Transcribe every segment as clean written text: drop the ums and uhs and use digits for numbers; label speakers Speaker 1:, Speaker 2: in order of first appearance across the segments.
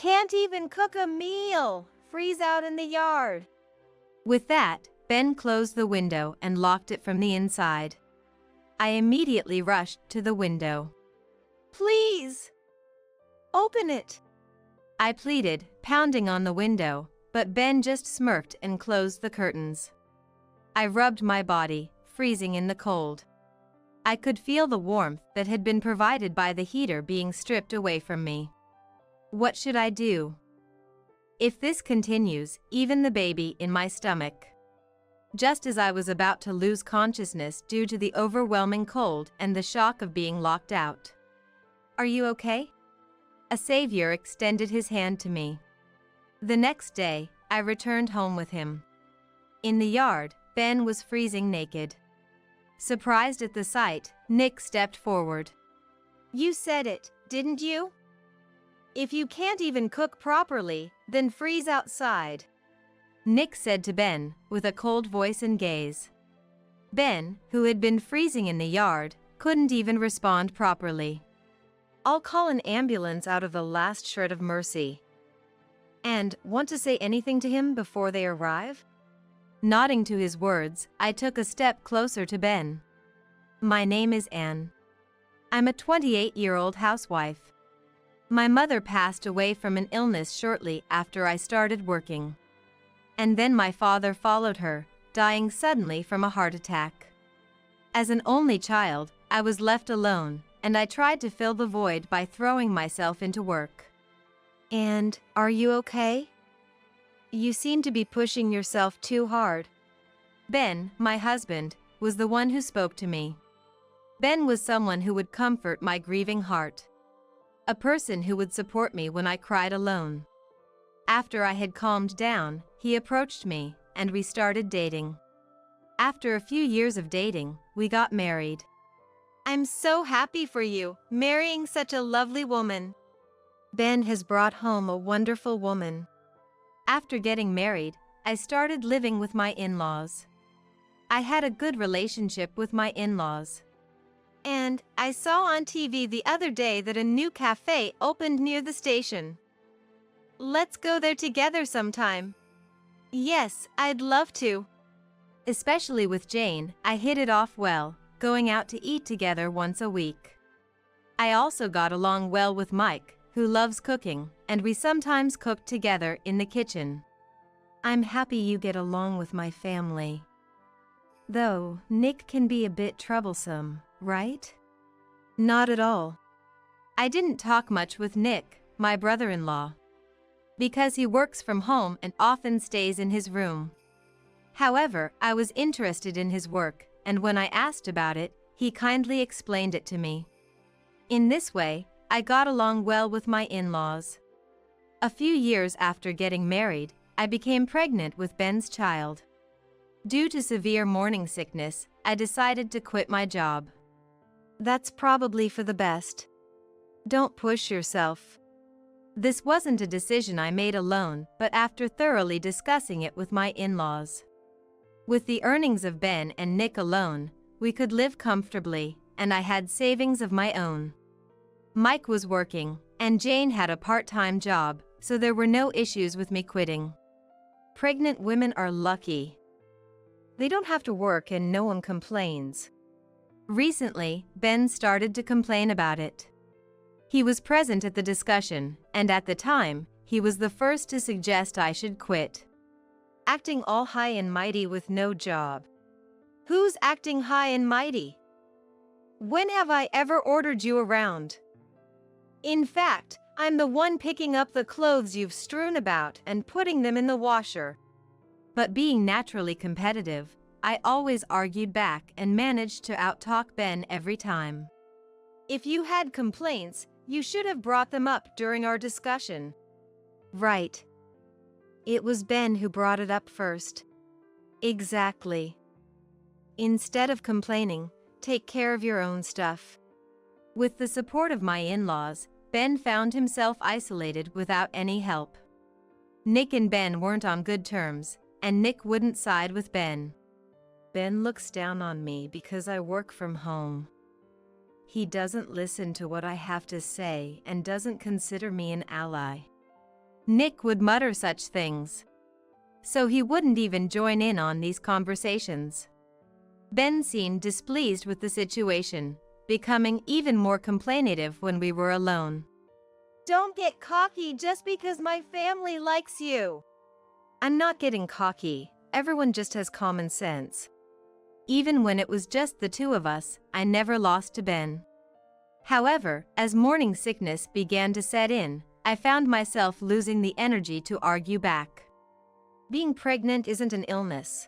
Speaker 1: Can't even cook a meal. Freeze out in the yard.
Speaker 2: With that, Ben closed the window and locked it from the inside. I immediately rushed to the window.
Speaker 1: Please, open it,
Speaker 2: I pleaded, pounding on the window, but Ben just smirked and closed the curtains. I rubbed my body, freezing in the cold. I could feel the warmth that had been provided by the heater being stripped away from me. What should I do? If this continues, even the baby in my stomach. Just as I was about to lose consciousness due to the overwhelming cold and the shock of being locked out. Are you okay? A savior extended his hand to me. The next day, I returned home with him. In the yard, Ben was freezing naked. Surprised at the sight, Nick stepped forward.
Speaker 1: You said it, didn't you? If you can't even cook properly, then freeze outside,
Speaker 2: Nick said to Ben, with a cold voice and gaze. Ben, who had been freezing in the yard, couldn't even respond properly.
Speaker 1: I'll call an ambulance out of the last shred of mercy. And want to say anything to him before they arrive?
Speaker 2: Nodding to his words, I took a step closer to Ben. My name is Anne. I'm a 28-year-old housewife. My mother passed away from an illness shortly after I started working. And then my father followed her, dying suddenly from a heart attack. As an only child, I was left alone, and I tried to fill the void by throwing myself into work.
Speaker 1: And, are you okay? You seem to be pushing yourself too hard.
Speaker 2: Ben, my husband, was the one who spoke to me. Ben was someone who would comfort my grieving heart. A person who would support me when I cried alone. After I had calmed down, he approached me, and we started dating. After a few years of dating, we got married.
Speaker 1: I'm so happy for you, marrying such a lovely woman. Ben has brought home a wonderful woman.
Speaker 2: After getting married, I started living with my in-laws. I had a good relationship with my in-laws.
Speaker 1: And I saw on TV the other day that a new cafe opened near the station. Let's go there together sometime. Yes, I'd love to.
Speaker 2: Especially with Jane, I hit it off well, going out to eat together once a week. I also got along well with Mike, who loves cooking, and we sometimes cooked together in the kitchen.
Speaker 1: I'm happy you get along with my family. Though, Nick can be a bit troublesome, right?
Speaker 2: Not at all. I didn't talk much with Nick, my brother-in-law, because he works from home and often stays in his room. However, I was interested in his work, and when I asked about it, he kindly explained it to me. In this way, I got along well with my in-laws. A few years after getting married, I became pregnant with Ben's child. Due to severe morning sickness, I decided to quit my job.
Speaker 1: That's probably for the best. Don't push yourself.
Speaker 2: This wasn't a decision I made alone, but after thoroughly discussing it with my in-laws. With the earnings of Ben and Nick alone, we could live comfortably, and I had savings of my own. Mike was working, and Jane had a part-time job, so there were no issues with me quitting.
Speaker 1: Pregnant women are lucky. They don't have to work and no one complains.
Speaker 2: Recently, Ben started to complain about it. He was present at the discussion, and at the time, he was the first to suggest I should quit.
Speaker 1: Acting all high and mighty with no job. Who's acting high and mighty? When have I ever ordered you around? In fact, I'm the one picking up the clothes you've strewn about and putting them in the washer.
Speaker 2: But being naturally competitive, I always argued back and managed to outtalk Ben every time.
Speaker 1: If you had complaints, you should have brought them up during our discussion.
Speaker 2: Right.
Speaker 1: It was Ben who brought it up first.
Speaker 2: Exactly.
Speaker 1: Instead of complaining, take care of your own stuff.
Speaker 2: With the support of my in-laws, Ben found himself isolated without any help. Nick and Ben weren't on good terms, and Nick wouldn't side with Ben.
Speaker 1: Ben looks down on me because I work from home. He doesn't listen to what I have to say and doesn't consider me an ally.
Speaker 2: Nick would mutter such things. So he wouldn't even join in on these conversations. Ben seemed displeased with the situation, becoming even more complainative when we were alone.
Speaker 1: Don't get cocky just because my family likes you.
Speaker 2: I'm not getting cocky, everyone just has common sense. Even when it was just the two of us, I never lost to Ben. However, as morning sickness began to set in, I found myself losing the energy to argue back.
Speaker 1: Being pregnant isn't an illness.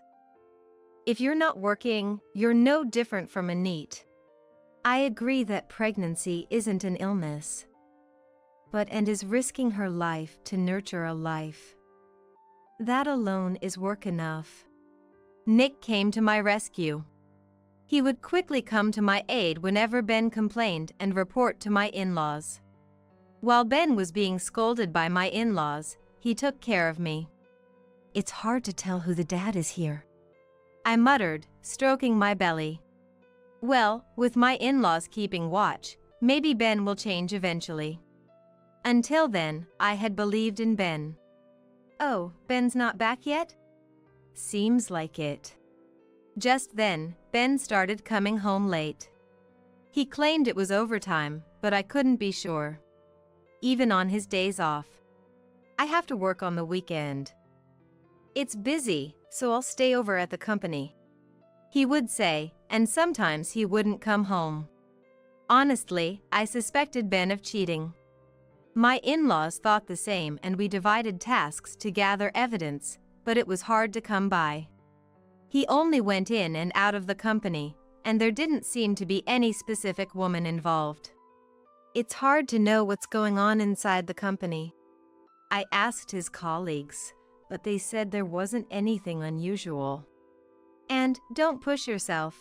Speaker 1: If you're not working, you're no different from a NEET.
Speaker 2: I agree that pregnancy isn't an illness, but and is risking her life to nurture a life. That alone is work enough. Nick came to my rescue. He would quickly come to my aid whenever Ben complained and report to my in-laws. While Ben was being scolded by my in-laws, he took care of me.
Speaker 1: It's hard to tell who the dad is here,
Speaker 2: I muttered, stroking my belly. Well, with my in-laws keeping watch, maybe Ben will change eventually. Until then, I had believed in Ben. Oh, Ben's not back yet? Seems like it. Just then, Ben started coming home late. He claimed it was overtime, but I couldn't be sure. Even on his days off.
Speaker 1: I have to work on the weekend. It's busy, so I'll stay over at the company,
Speaker 2: he would say, and sometimes he wouldn't come home. Honestly, I suspected Ben of cheating. My in-laws thought the same and we divided tasks to gather evidence, but it was hard to come by. He only went in and out of the company, and there didn't seem to be any specific woman involved.
Speaker 1: It's hard to know what's going on inside the company.
Speaker 2: I asked his colleagues, but they said there wasn't anything unusual. And don't push yourself.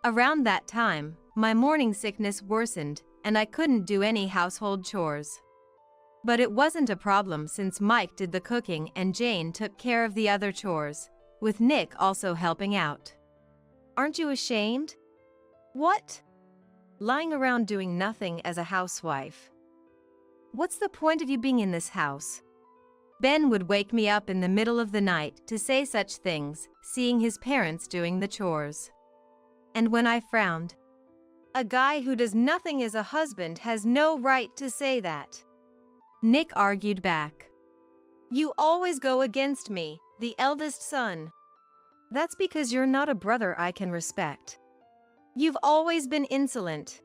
Speaker 2: Around that time, my morning sickness worsened, and I couldn't do any household chores. But it wasn't a problem since Mike did the cooking and Jane took care of the other chores, with Nick also helping out.
Speaker 1: Aren't you ashamed?
Speaker 2: What?
Speaker 1: Lying around doing nothing as a housewife.
Speaker 2: What's the point of you being in this house? Ben would wake me up in the middle of the night to say such things, seeing his parents doing the chores. And when I frowned,
Speaker 1: a guy who does nothing as a husband has no right to say that.
Speaker 2: Nick argued back.
Speaker 1: You always go against me, the eldest son. That's because you're not a brother I can respect. You've always been insolent.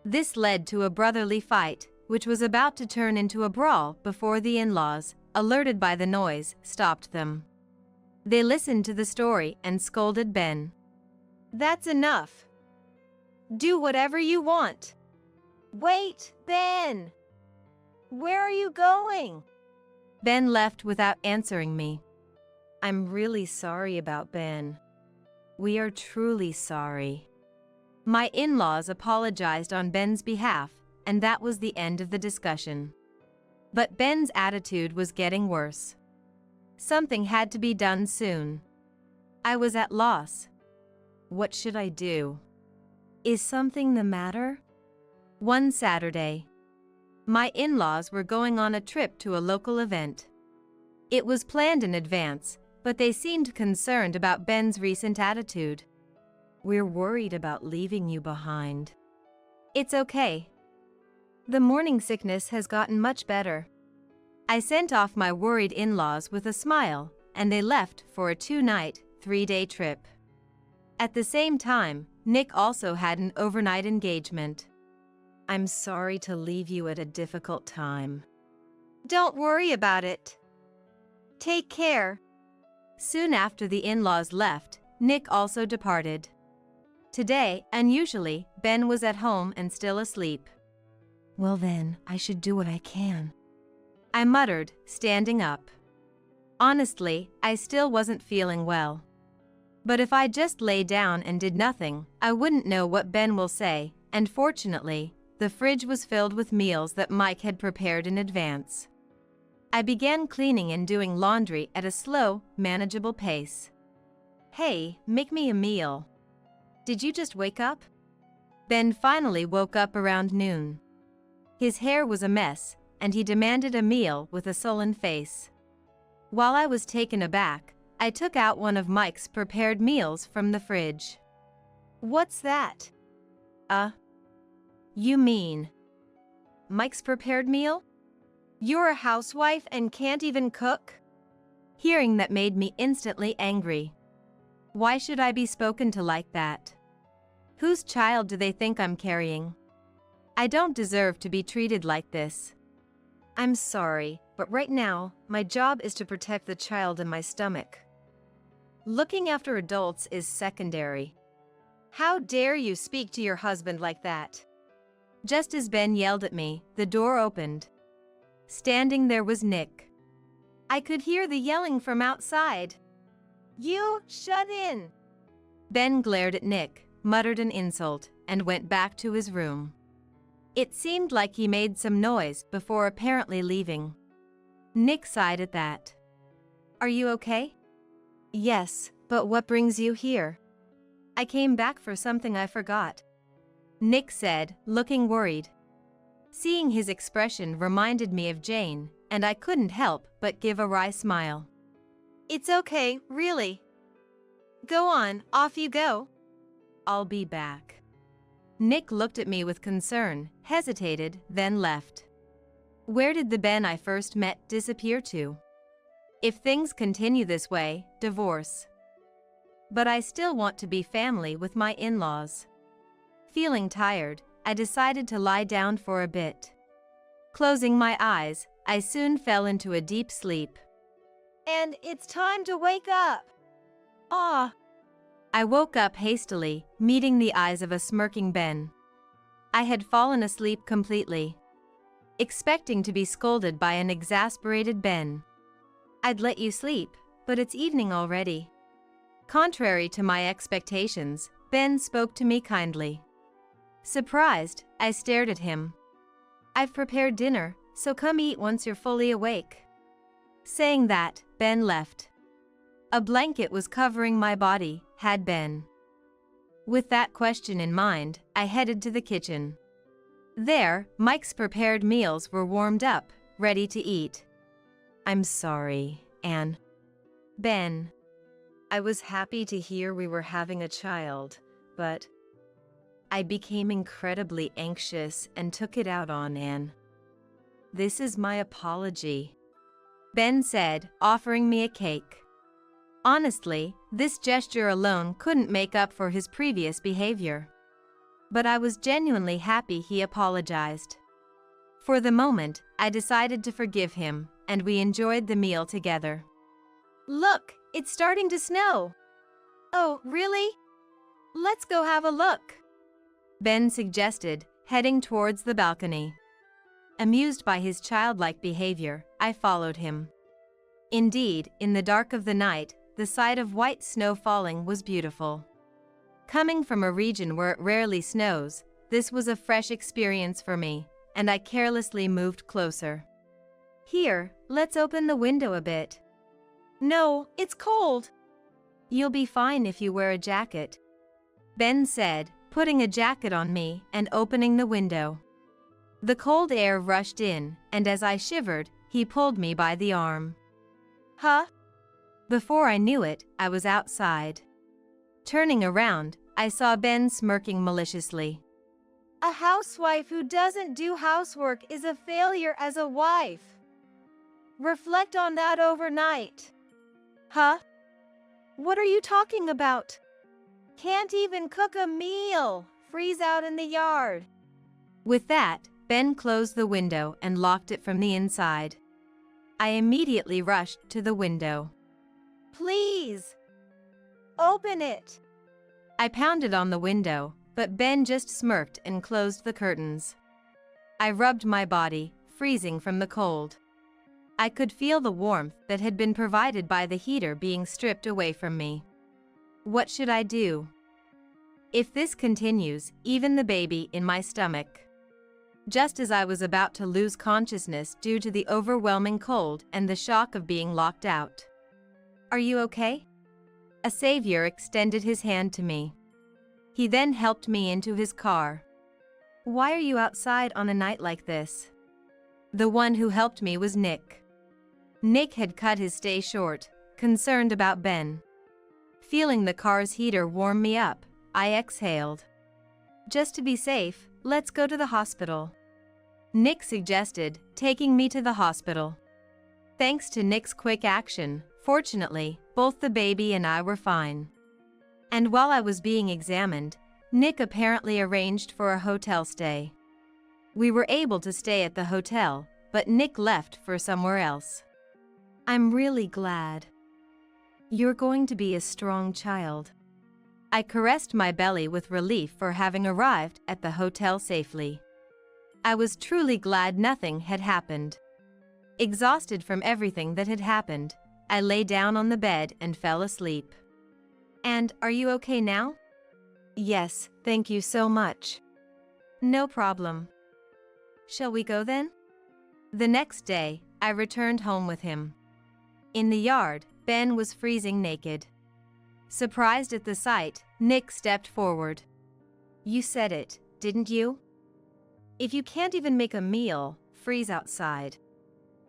Speaker 2: This led to a brotherly fight, which was about to turn into a brawl before the in-laws, alerted by the noise, stopped them. They listened to the story and scolded Ben.
Speaker 1: That's enough. Do whatever you want. Wait, Ben! Where are you going?
Speaker 2: Ben left without answering me.
Speaker 1: I'm really sorry about Ben.
Speaker 2: We are truly sorry. My in-laws apologized on Ben's behalf, and that was the end of the discussion. But Ben's attitude was getting worse. Something had to be done soon. I was at loss. What should I do? Is something the matter? One Saturday, my in-laws were going on a trip to a local event. It was planned in advance, but they seemed concerned about Ben's recent attitude. We're worried about leaving you behind. It's okay.
Speaker 1: The morning sickness has gotten much better.
Speaker 2: I sent off my worried in-laws with a smile, and they left for a 2-night, 3-day trip. At the same time, Nick also had an overnight engagement.
Speaker 1: I'm sorry to leave you at a difficult time.
Speaker 2: Don't worry about it.
Speaker 1: Take care.
Speaker 2: Soon after the in-laws left, Nick also departed. Today, unusually, Ben was at home and still asleep.
Speaker 1: Well then, I should do what I can,
Speaker 2: I muttered, standing up. Honestly, I still wasn't feeling well. But if I just lay down and did nothing, I wouldn't know what Ben will say, and fortunately, the fridge was filled with meals that Mike had prepared in advance. I began cleaning and doing laundry at a slow, manageable pace.
Speaker 1: Hey, make me a meal.
Speaker 2: Did you just wake up? Ben finally woke up around noon. His hair was a mess, and he demanded a meal with a sullen face. While I was taken aback, I took out one of Mike's prepared meals from the fridge.
Speaker 1: What's that?
Speaker 2: You mean
Speaker 1: Mike's prepared meal? You're a housewife and can't even cook?
Speaker 2: Hearing that made me instantly angry. Why should I be spoken to like that? Whose child do they think I'm carrying? I don't deserve to be treated like this.
Speaker 1: I'm sorry, but right now, my job is to protect the child in my stomach. Looking after adults is secondary. How dare you speak to your husband like that?
Speaker 2: Just as Ben yelled at me, the door opened. Standing there was Nick.
Speaker 1: I could hear the yelling from outside. You shut in!
Speaker 2: Ben glared at Nick, muttered an insult, and went back to his room. It seemed like he made some noise before apparently leaving. Nick sighed at that.
Speaker 1: Are you okay? Yes, but what brings you here?
Speaker 2: I came back for something I forgot, Nick said, looking worried. Seeing his expression reminded me of Jane, and I couldn't help but give a wry smile.
Speaker 1: It's okay, really. Go on, off you go.
Speaker 2: I'll be back. Nick looked at me with concern, hesitated, then left. Where did the Ben I first met disappear to? If things continue this way, divorce. But I still want to be family with my in-laws. Feeling tired, I decided to lie down for a bit. Closing my eyes, I soon fell into a deep sleep.
Speaker 1: And it's time to wake up. Ah.
Speaker 2: I woke up hastily, meeting the eyes of a smirking Ben. I had fallen asleep completely, expecting to be scolded by an exasperated Ben. I'd let you sleep, but it's evening already. Contrary to my expectations, Ben spoke to me kindly. Surprised, I stared at him. I've prepared dinner, so come eat once you're fully awake. Saying that, Ben left. A blanket was covering my body, had Ben. With that question in mind, I headed to the kitchen. There, Mike's prepared meals were warmed up, ready to eat. I'm sorry, Anne. Ben.
Speaker 1: I was happy to hear we were having a child, but
Speaker 2: I became incredibly anxious and took it out on Anne. This is my apology, Ben said, offering me a cake. Honestly, this gesture alone couldn't make up for his previous behavior. But I was genuinely happy he apologized. For the moment, I decided to forgive him, and we enjoyed the meal together.
Speaker 1: Look, it's starting to snow. Oh, really? Let's go have a look,
Speaker 2: Ben suggested, heading towards the balcony. Amused by his childlike behavior, I followed him. Indeed, in the dark of the night, the sight of white snow falling was beautiful. Coming from a region where it rarely snows, this was a fresh experience for me, and I carelessly moved closer. Here, let's open the window a bit.
Speaker 1: No, it's cold.
Speaker 2: You'll be fine if you wear a jacket, Ben said, putting a jacket on me and opening the window. The cold air rushed in, and as I shivered, he pulled me by the arm.
Speaker 1: Huh?
Speaker 2: Before I knew it, I was outside. Turning around, I saw Ben smirking maliciously.
Speaker 1: A housewife who doesn't do housework is a failure as a wife. Reflect on that overnight. Huh? What are you talking about? Can't even cook a meal. Freeze out in the yard.
Speaker 2: With that, Ben closed the window and locked it from the inside. I immediately rushed to the window.
Speaker 1: Please, open it.
Speaker 2: I pounded on the window, but Ben just smirked and closed the curtains. I rubbed my body, freezing from the cold. I could feel the warmth that had been provided by the heater being stripped away from me. What should I do? If this continues, even the baby in my stomach. Just as I was about to lose consciousness due to the overwhelming cold and the shock of being locked out. Are you okay? A savior extended his hand to me. He then helped me into his car. Why are you outside on a night like this? The one who helped me was Nick. Nick had cut his stay short, concerned about Ben. Feeling the car's heater warm me up, I exhaled. Just to be safe, let's go to the hospital. Nick suggested, taking me to the hospital. Thanks to Nick's quick action, fortunately, both the baby and I were fine. And while I was being examined, Nick apparently arranged for a hotel stay. We were able to stay at the hotel, but Nick left for somewhere else. I'm really glad. You're going to be a strong child. I caressed my belly with relief for having arrived at the hotel safely. I was truly glad nothing had happened. Exhausted from everything that had happened, I lay down on the bed and fell asleep. And are you okay now?
Speaker 1: Yes, thank you so much.
Speaker 2: No problem. Shall we go then? The next day, I returned home with him. In the yard, Ben was freezing naked. Surprised at the sight, Nick stepped forward. You said it, didn't you? If you can't even make a meal, freeze outside.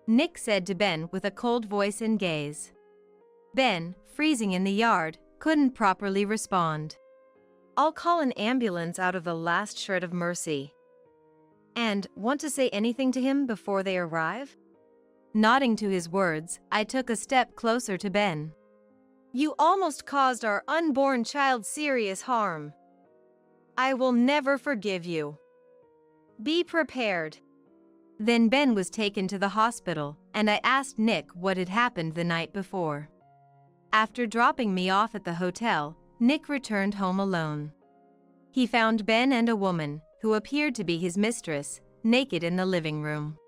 Speaker 2: Nick said to Ben with a cold voice and gaze. Ben, freezing in the yard, couldn't properly respond.
Speaker 1: I'll call an ambulance out of the last shred of mercy. And want to say anything to him before they arrive?
Speaker 2: Nodding to his words, I took a step closer to Ben.
Speaker 1: You almost caused our unborn child serious harm. I will never forgive you. Be prepared.
Speaker 2: Then Ben was taken to the hospital, and I asked Nick what had happened the night before. After dropping me off at the hotel, Nick returned home alone. He found Ben and a woman, who appeared to be his mistress, naked in the living room.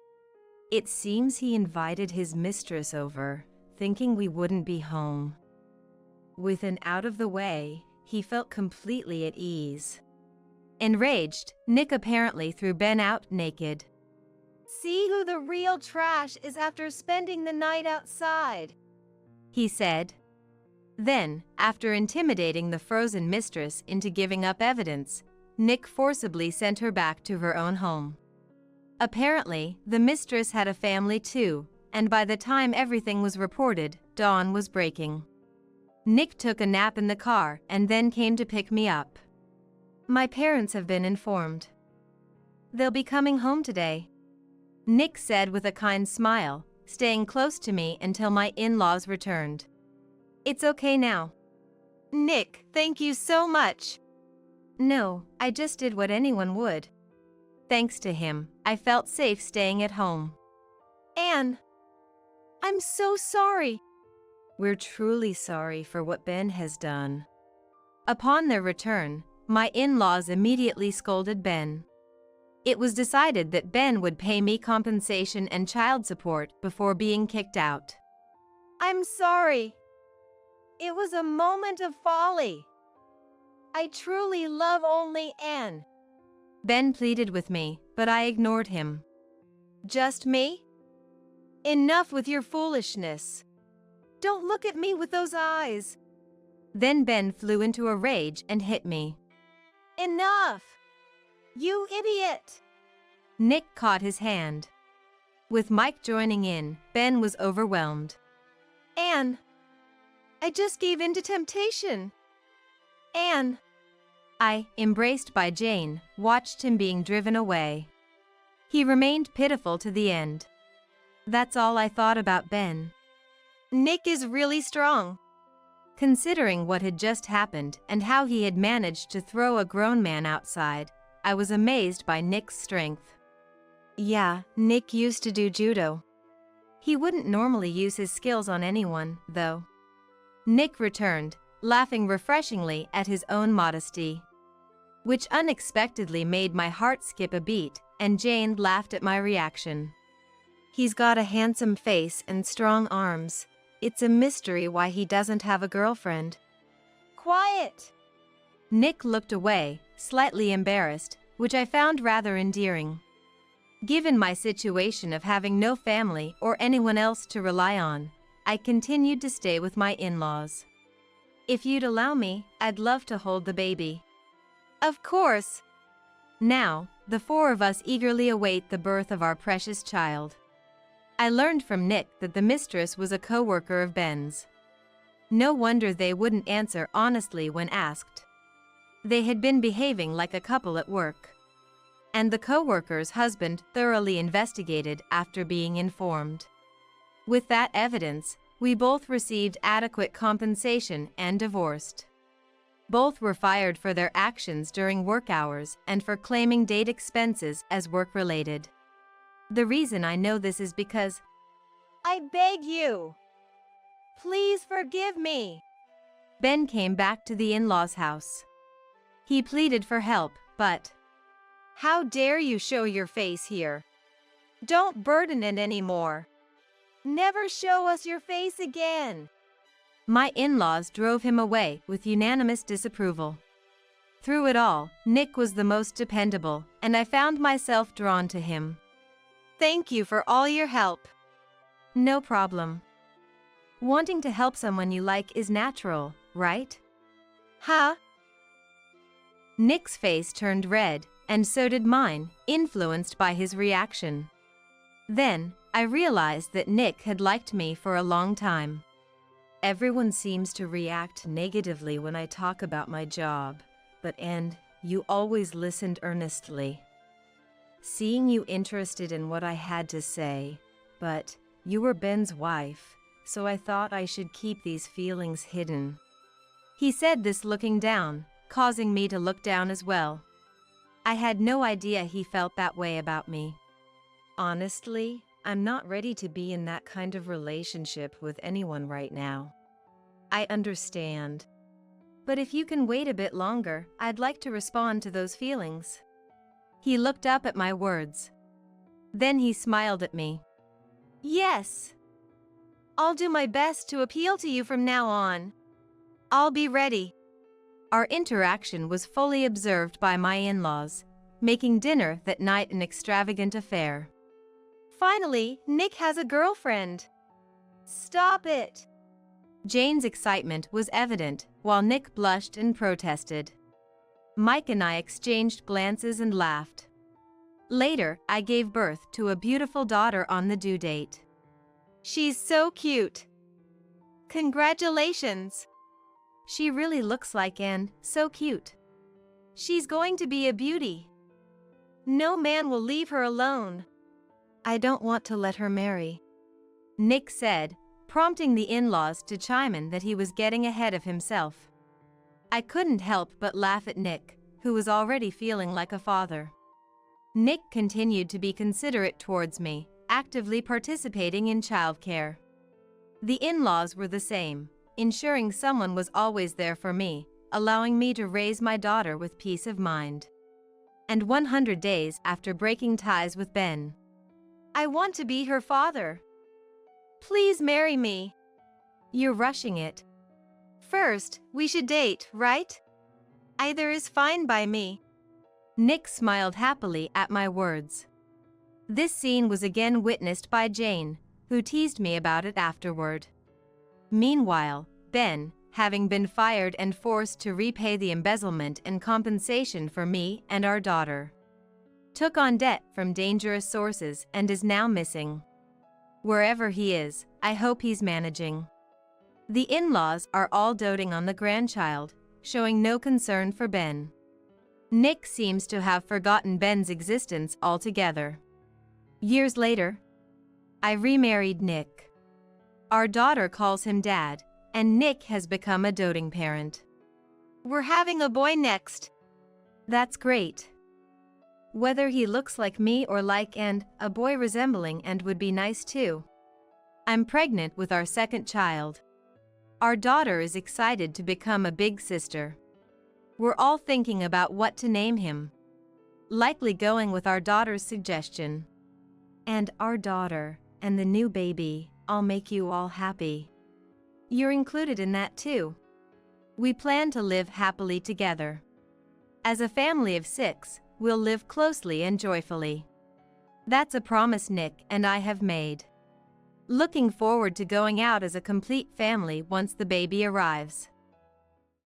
Speaker 2: It seems he invited his mistress over, thinking we wouldn't be home. With an out of the way, he felt completely at ease. Enraged, Nick apparently threw Ben out naked.
Speaker 1: See who the real trash is after spending the night outside,
Speaker 2: he said. Then, after intimidating the frozen mistress into giving up evidence, Nick forcibly sent her back to her own home. Apparently, the mistress had a family too, and by the time everything was reported, dawn was breaking. Nick took a nap in the car and then came to pick me up. My parents have been informed. They'll be coming home today, Nick said with a kind smile, staying close to me until my in-laws returned. It's okay now.
Speaker 1: Nick, thank you so much.
Speaker 2: No, I just did what anyone would. Thanks to him, I felt safe staying at home.
Speaker 1: Anne, I'm so sorry.
Speaker 2: We're truly sorry for what Ben has done. Upon their return, my in-laws immediately scolded Ben. It was decided that Ben would pay me compensation and child support before being kicked out.
Speaker 1: I'm sorry. It was a moment of folly. I truly love only Anne.
Speaker 2: Ben pleaded with me, but I ignored him.
Speaker 1: Just me? Enough with your foolishness. Don't look at me with those eyes.
Speaker 2: Then Ben flew into a rage and hit me.
Speaker 1: Enough! You idiot!
Speaker 2: Nick caught his hand. With Mike joining in, Ben was overwhelmed.
Speaker 1: Anne, I just gave in to temptation. Anne.
Speaker 2: I, embraced by Jane, watched him being driven away. He remained pitiful to the end. That's all I thought about Ben.
Speaker 1: Nick is really strong.
Speaker 2: Considering what had just happened and how he had managed to throw a grown man outside, I was amazed by Nick's strength.
Speaker 1: Yeah, Nick used to do judo.
Speaker 2: He wouldn't normally use his skills on anyone, though. Nick returned, laughing refreshingly at his own modesty, which unexpectedly made my heart skip a beat, and Jane laughed at my reaction.
Speaker 1: He's got a handsome face and strong arms. It's a mystery why he doesn't have a girlfriend. Quiet!
Speaker 2: Nick looked away, slightly embarrassed, which I found rather endearing. Given my situation of having no family or anyone else to rely on, I continued to stay with my in-laws. If you'd allow me, I'd love to hold the baby.
Speaker 1: Of course.
Speaker 2: Now, the four of us eagerly await the birth of our precious child. I learned from Nick that the mistress was a co-worker of Ben's. No wonder they wouldn't answer honestly when asked. They had been behaving like a couple at work. And the co-worker's husband thoroughly investigated after being informed. With that evidence, we both received adequate compensation and divorced. Both were fired for their actions during work hours and for claiming date expenses as work-related. The reason I know this is because
Speaker 1: I beg you. Please forgive me.
Speaker 2: Ben came back to the in-laws' house. He pleaded for help, but
Speaker 1: how dare you show your face here? Don't burden it anymore. Never show us your face again.
Speaker 2: My in-laws drove him away with unanimous disapproval. Through it all, Nick was the most dependable, and I found myself drawn to him.
Speaker 1: Thank you for all your help.
Speaker 2: No problem. Wanting to help someone you like is natural, right?
Speaker 1: Huh?
Speaker 2: Nick's face turned red, and so did mine, influenced by his reaction. Then, I realized that Nick had liked me for a long time. Everyone seems to react negatively when I talk about my job, but you always listened earnestly. Seeing you interested in what I had to say, but you were Ben's wife, so I thought I should keep these feelings hidden. He said this looking down, causing me to look down as well. I had no idea he felt that way about me. Honestly, I'm not ready to be in that kind of relationship with anyone right now. I understand. But if you can wait a bit longer, I'd like to respond to those feelings. He looked up at my words. Then he smiled at me.
Speaker 1: Yes. I'll do my best to appeal to you from now on. I'll be ready.
Speaker 2: Our interaction was fully observed by my in-laws, making dinner that night an extravagant affair.
Speaker 1: Finally, Nick has a girlfriend. Stop it.
Speaker 2: Jane's excitement was evident, while Nick blushed and protested. Mike and I exchanged glances and laughed. Later, I gave birth to a beautiful daughter on the due date.
Speaker 1: She's so cute. Congratulations.
Speaker 2: She really looks like so cute.
Speaker 1: She's going to be a beauty. No man will leave her alone.
Speaker 2: I don't want to let her marry, Nick said, prompting the in-laws to chime in that he was getting ahead of himself. I couldn't help but laugh at Nick, who was already feeling like a father. Nick continued to be considerate towards me, actively participating in childcare. The in-laws were the same, ensuring someone was always there for me, allowing me to raise my daughter with peace of mind. And 100 days after breaking ties with Ben,
Speaker 1: I want to be her father. Please marry me.
Speaker 2: You're rushing it.
Speaker 1: First, we should date, right? Either is fine by me.
Speaker 2: Nick smiled happily at my words. This scene was again witnessed by Jane, who teased me about it afterward. Meanwhile, Ben, having been fired and forced to repay the embezzlement and compensation for me and our daughter, took on debt from dangerous sources and is now missing. Wherever he is, I hope he's managing. The in-laws are all doting on the grandchild, showing no concern for Ben. Nick seems to have forgotten Ben's existence altogether. Years later, I remarried Nick. Our daughter calls him Dad, and Nick has become a doting parent.
Speaker 1: We're having a boy next.
Speaker 2: That's great. Whether he looks like me or like a boy resembling would be nice too. I'm pregnant with our second child. Our daughter is excited to become a big sister. We're all thinking about what to name him. Likely going with our daughter's suggestion. And our daughter, and the new baby, I'll make you all happy. You're included in that too. We plan to live happily together. As a family of 6, we'll live closely and joyfully. That's a promise Nick and I have made. Looking forward to going out as a complete family once the baby arrives.